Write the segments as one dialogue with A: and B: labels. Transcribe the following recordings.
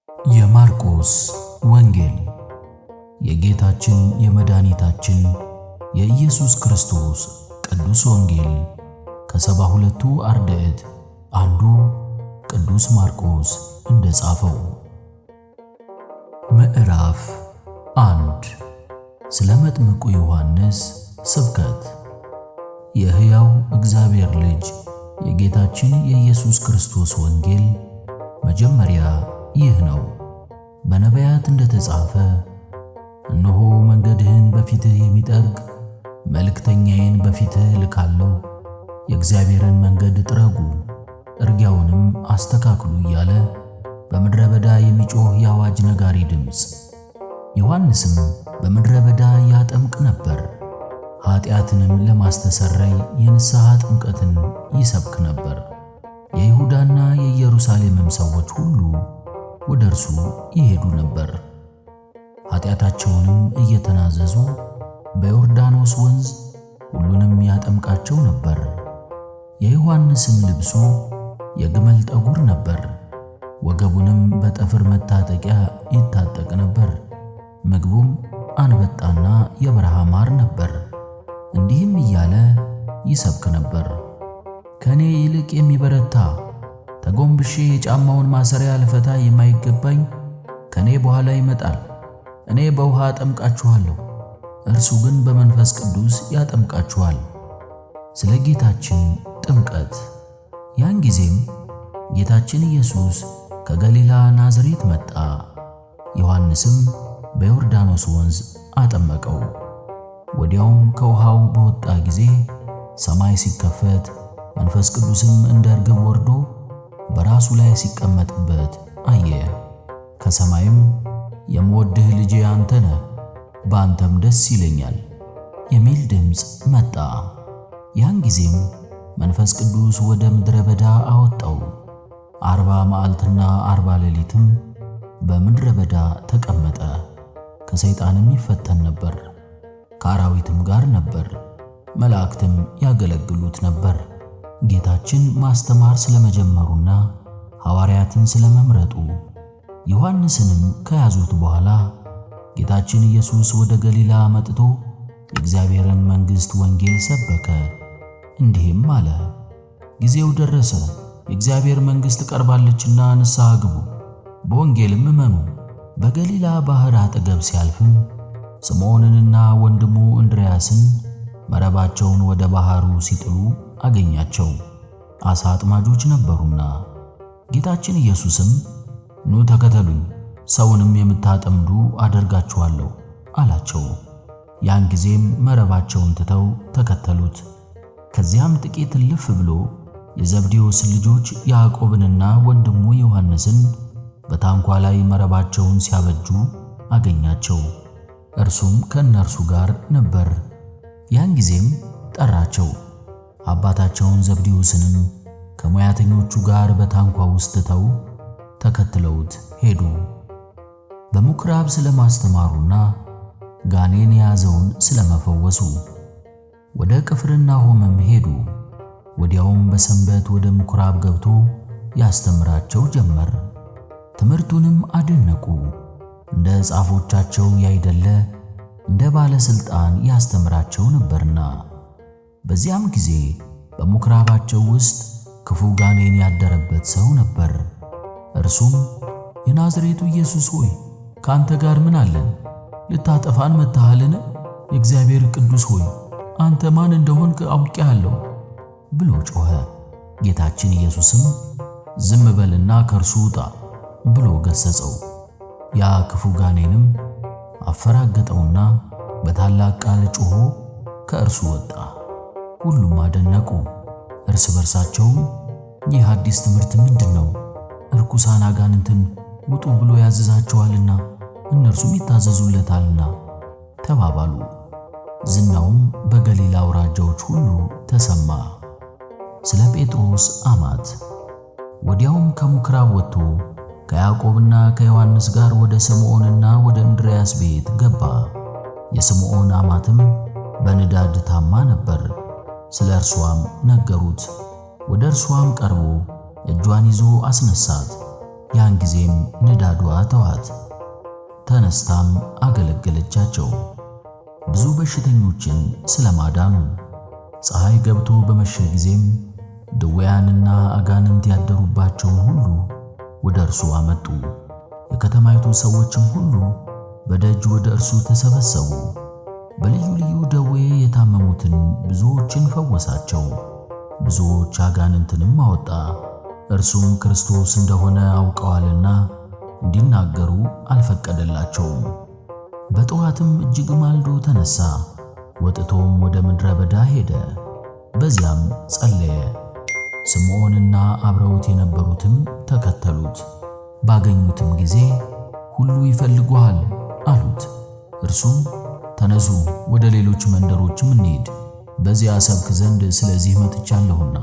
A: የማርቆስ ወንጌል የጌታችን የመድኃኒታችን የኢየሱስ ክርስቶስ ቅዱስ ወንጌል ከ72ቱ አርድእት አንዱ ቅዱስ ማርቆስ እንደጻፈው። ምዕራፍ 1 ስለ መጥምቁ ዮሐንስ ስብከት። የሕያው እግዚአብሔር ልጅ የጌታችን የኢየሱስ ክርስቶስ ወንጌል መጀመሪያ ይህ ነው። በነቢያት እንደተጻፈ እነሆ መንገድህን በፊትህ የሚጠርግ መልእክተኛዬን በፊትህ ልካለሁ፣ የእግዚአብሔርን መንገድ ጥረጉ፣ እርግያውንም አስተካክሉ እያለ በምድረ በዳ የሚጮህ የአዋጅ ነጋሪ ድምፅ። ዮሐንስም በምድረ በዳ ያጠምቅ ነበር፣ ኃጢአትንም ለማስተሰረይ የንስሐ ጥምቀትን ይሰብክ ነበር። የይሁዳና የኢየሩሳሌምም ሰዎች ሁሉ ወደ እርሱ ይሄዱ ነበር። ኃጢአታቸውንም እየተናዘዙ በዮርዳኖስ ወንዝ ሁሉንም ያጠምቃቸው ነበር። የዮሐንስም ልብሱ የግመል ጠጉር ነበር፣ ወገቡንም በጠፍር መታጠቂያ ይታጠቅ ነበር። ምግቡም አንበጣና የበረሃ ማር ነበር። እንዲህም እያለ ይሰብክ ነበር። ከኔ ይልቅ የሚበረታ ተጎንብሼ የጫማውን ማሰሪያ ልፈታ የማይገባኝ ከኔ በኋላ ይመጣል። እኔ በውሃ አጠምቃችኋለሁ፣ እርሱ ግን በመንፈስ ቅዱስ ያጠምቃችኋል። ስለ ጌታችን ጥምቀት። ያን ጊዜም ጌታችን ኢየሱስ ከገሊላ ናዝሬት መጣ። ዮሐንስም በዮርዳኖስ ወንዝ አጠመቀው። ወዲያውም ከውሃው በወጣ ጊዜ ሰማይ ሲከፈት መንፈስ ቅዱስም እንደ ርግብ ወርዶ በራሱ ላይ ሲቀመጥበት አየ። ከሰማይም የምወድህ ልጄ አንተ ነህ፣ በአንተም ደስ ይለኛል የሚል ድምፅ መጣ። ያን ጊዜም መንፈስ ቅዱስ ወደ ምድረ በዳ አወጣው። 40 መዓልትና 40 ሌሊትም በምድረ በዳ ተቀመጠ። ከሰይጣንም ይፈተን ነበር፣ ከአራዊትም ጋር ነበር፣ መላእክትም ያገለግሉት ነበር። ጌታችን ማስተማር ስለመጀመሩና ሐዋርያትን ስለመምረጡ ዮሐንስንም ከያዙት በኋላ ጌታችን ኢየሱስ ወደ ገሊላ መጥቶ የእግዚአብሔርን መንግሥት ወንጌል ሰበከ። እንዲህም አለ፣ ጊዜው ደረሰ፣ የእግዚአብሔር መንግሥት ቀርባለችና ንስሐ ግቡ፣ በወንጌልም እመኑ። በገሊላ ባሕር አጠገብ ሲያልፍም ስምዖንንና ወንድሙ እንድርያስን መረባቸውን ወደ ባሕሩ ሲጥሉ አገኛቸው፣ ዓሣ አጥማጆች ነበሩና። ጌታችን ኢየሱስም ኑ ተከተሉኝ፣ ሰውንም የምታጠምዱ አደርጋችኋለሁ አላቸው። ያን ጊዜም መረባቸውን ትተው ተከተሉት። ከዚያም ጥቂት እልፍ ብሎ የዘብዴዎስ ልጆች ያዕቆብንና ወንድሙ ዮሐንስን በታንኳ ላይ መረባቸውን ሲያበጁ አገኛቸው። እርሱም ከእነርሱ ጋር ነበር። ያን ጊዜም ጠራቸው። አባታቸውን ዘብዴዎስንም ከሙያተኞቹ ጋር በታንኳ ውስጥ ትተው ተከትለውት ሄዱ። በምኵራብ ስለማስተማሩና ጋኔን የያዘውን ስለመፈወሱ ወደ ቅፍርናሆምም ሄዱ። ወዲያውም በሰንበት ወደ ምኵራብ ገብቶ ያስተምራቸው ጀመር። ትምህርቱንም አደነቁ። እንደ ጻፎቻቸው ያይደለ እንደ ባለሥልጣን ያስተምራቸው ነበርና። በዚያም ጊዜ በምኵራባቸው ውስጥ ክፉ ጋኔን ያደረበት ሰው ነበር። እርሱም የናዝሬቱ ኢየሱስ ሆይ ከአንተ ጋር ምን አለን? ልታጠፋን መጥተሃልን? የእግዚአብሔር ቅዱስ ሆይ አንተ ማን እንደሆንክ አውቄአለሁ ብሎ ጮኸ። ጌታችን ኢየሱስም ዝም በልና ከእርሱ ውጣ ብሎ ገሠጸው። ያ ክፉ ጋኔንም አፈራገጠውና በታላቅ ቃል ጮኾ ከእርሱ ወጣ። ሁሉም አደነቁ። እርስ በርሳቸውም ይህ አዲስ ትምህርት ምንድነው? ርኩሳን አጋንንትን ውጡ ብሎ ያዘዛቸዋልና እነርሱም ይታዘዙለታልና ተባባሉ። ዝናውም በገሊላ አውራጃዎች ሁሉ ተሰማ። ስለ ጴጥሮስ አማት። ወዲያውም ከምኵራብ ወጥቶ ከያዕቆብና ከዮሐንስ ጋር ወደ ስምዖንና ወደ እንድርያስ ቤት ገባ። የስምዖን አማትም በንዳድ ታማ ነበር። ስለ እርሷም ነገሩት። ወደ እርሷም ቀርቦ እጇን ይዞ አስነሳት። ያን ጊዜም ንዳዷ ተዋት። ተነስታም አገለገለቻቸው ብዙ በሽተኞችን ስለማዳኑ። ፀሐይ ገብቶ በመሸ ጊዜም ድውያንና አጋንንት ያደሩባቸውን ሁሉ ወደ እርሱ አመጡ። የከተማይቱ ሰዎችም ሁሉ በደጅ ወደ እርሱ ተሰበሰቡ። በልዩ ልዩ ደዌ የታመሙትን ብዙዎችን ፈወሳቸው፣ ብዙዎች አጋንንትንም አወጣ። እርሱም ክርስቶስ እንደሆነ አውቀዋልና እንዲናገሩ አልፈቀደላቸውም። በጠዋትም እጅግ ማልዶ ተነሳ፣ ወጥቶም ወደ ምድረ በዳ ሄደ። በዚያም ጸለየ። ስምዖንና አብረውት የነበሩትም ተከተሉት። ባገኙትም ጊዜ ሁሉ ይፈልጉሃል አሉት። እርሱም ተነሱ፣ ወደ ሌሎች መንደሮችም እንሂድ፣ በዚያ ሰብክ ዘንድ ስለዚህ መጥቻለሁና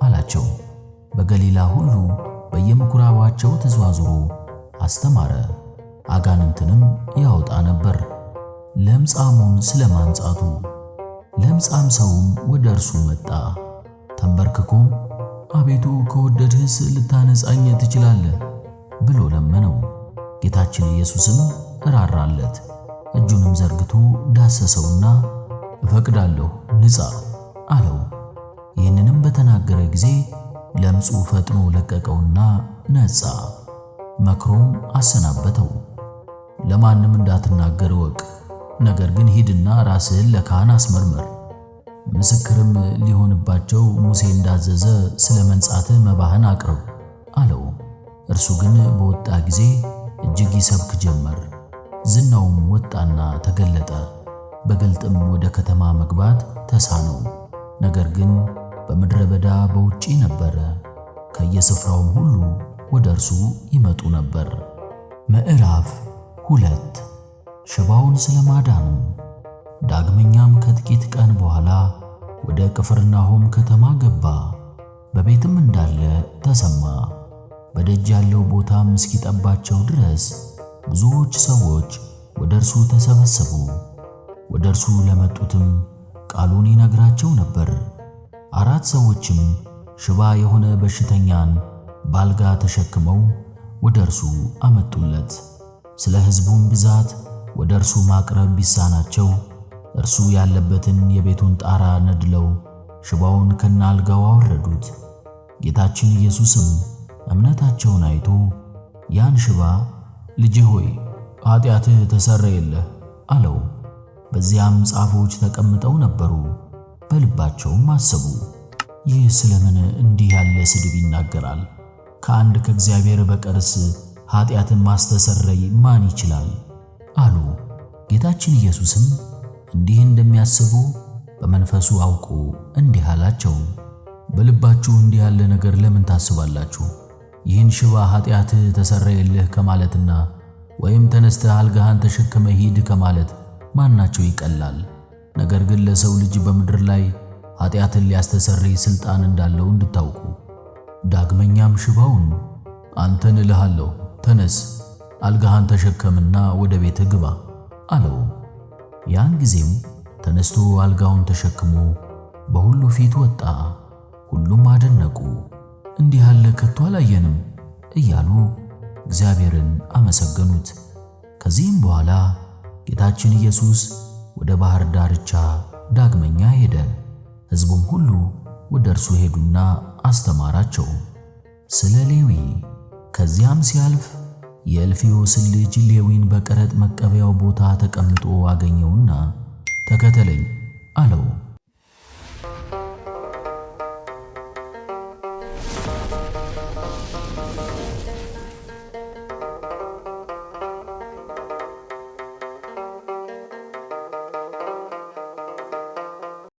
A: አላቸው። በገሊላ ሁሉ በየምኩራባቸው ተዘዋዝሮ አስተማረ፣ አጋንንትንም ያወጣ ነበር። ለምጻሙን ስለማንጻቱ። ለምጻም ሰውም ወደ እርሱ መጣ፣ ተንበርክኮም አቤቱ ከወደድህስ ልታነጻኝ ትችላለህ ብሎ ለመነው። ጌታችን ኢየሱስም ራራለት፣ እጁንም ዘርግቶ ዳሰሰውና እፈቅዳለሁ ንጻ አለው። ይህንንም በተናገረ ጊዜ ለምጹ ፈጥኖ ለቀቀውና ነጻ። መክሮም አሰናበተው። ለማንም እንዳትናገር እወቅ፣ ነገር ግን ሂድና ራስህን ለካህን አስመርምር፣ ምስክርም ሊሆንባቸው ሙሴ እንዳዘዘ ስለ መንጻትህ መባህን አቅርብ አለው። እርሱ ግን በወጣ ጊዜ እጅግ ይሰብክ ጀመር። ዝናውም ወጣና ተገለጠ። በግልጥም ወደ ከተማ መግባት ተሳነው። ነገር ግን በምድረ በዳ በውጪ ነበረ። ከየስፍራውም ሁሉ ወደ እርሱ ይመጡ ነበር። ምዕራፍ 2 ሽባውን ስለማዳኑ። ዳግመኛም ከጥቂት ቀን በኋላ ወደ ቅፍርናሆም ከተማ ገባ። በቤትም እንዳለ ተሰማ። በደጅ ያለው ቦታም እስኪጠባቸው ድረስ ብዙዎች ሰዎች ወደ እርሱ ተሰበሰቡ። ወደ እርሱ ለመጡትም ቃሉን ይነግራቸው ነበር። 4 ሰዎችም ሽባ የሆነ በሽተኛን ባልጋ ተሸክመው ወደ እርሱ አመጡለት። ስለ ሕዝቡም ብዛት ወደ እርሱ ማቅረብ ቢሳናቸው እርሱ ያለበትን የቤቱን ጣራ ነድለው ሽባውን ከናልጋው አወረዱት። ጌታችን ኢየሱስም እምነታቸውን አይቶ ያን ሽባ ልጄ ሆይ ኃጢአትህ ተሰረየልህ አለው። በዚያም ጻፎች ተቀምጠው ነበሩ። በልባቸውም አሰቡ፣ ይህ ስለምን እንዲህ ያለ ስድብ ይናገራል? ከአንድ ከእግዚአብሔር በቀርስ ኃጢአትን ማስተሰረይ ማን ይችላል? አሉ። ጌታችን ኢየሱስም እንዲህ እንደሚያስቡ በመንፈሱ አውቆ እንዲህ አላቸው፣ በልባችሁ እንዲህ ያለ ነገር ለምን ታስባላችሁ? ይህን ሽባ ኃጢአትህ ተሰረየልህ ከማለትና ወይም ተነስተህ አልጋህን ተሸክመህ ሂድ ከማለት ማናቸው ይቀላል? ነገር ግን ለሰው ልጅ በምድር ላይ ኃጢአትን ሊያስተሰርይ ሥልጣን እንዳለው እንድታውቁ። ዳግመኛም ሽባውን አንተን እልሃለሁ፣ ተነስ፣ አልጋህን ተሸከምና ወደ ቤትህ ግባ አለው። ያን ጊዜም ተነስቶ አልጋውን ተሸክሞ በሁሉ ፊት ወጣ። ሁሉም አደነቁ፣ እንዲህ ያለ ከቶ አላየንም እያሉ እግዚአብሔርን አመሰገኑት። ከዚህም በኋላ ጌታችን ኢየሱስ ወደ ባህር ዳርቻ ዳግመኛ ሄደ። ሕዝቡም ሁሉ ወደ እርሱ ሄዱና አስተማራቸው። ስለ ሌዊ። ከዚያም ሲያልፍ የእልፍዮስን ልጅ ሌዊን በቀረጥ መቀበያው ቦታ ተቀምጦ አገኘውና ተከተለኝ አለው።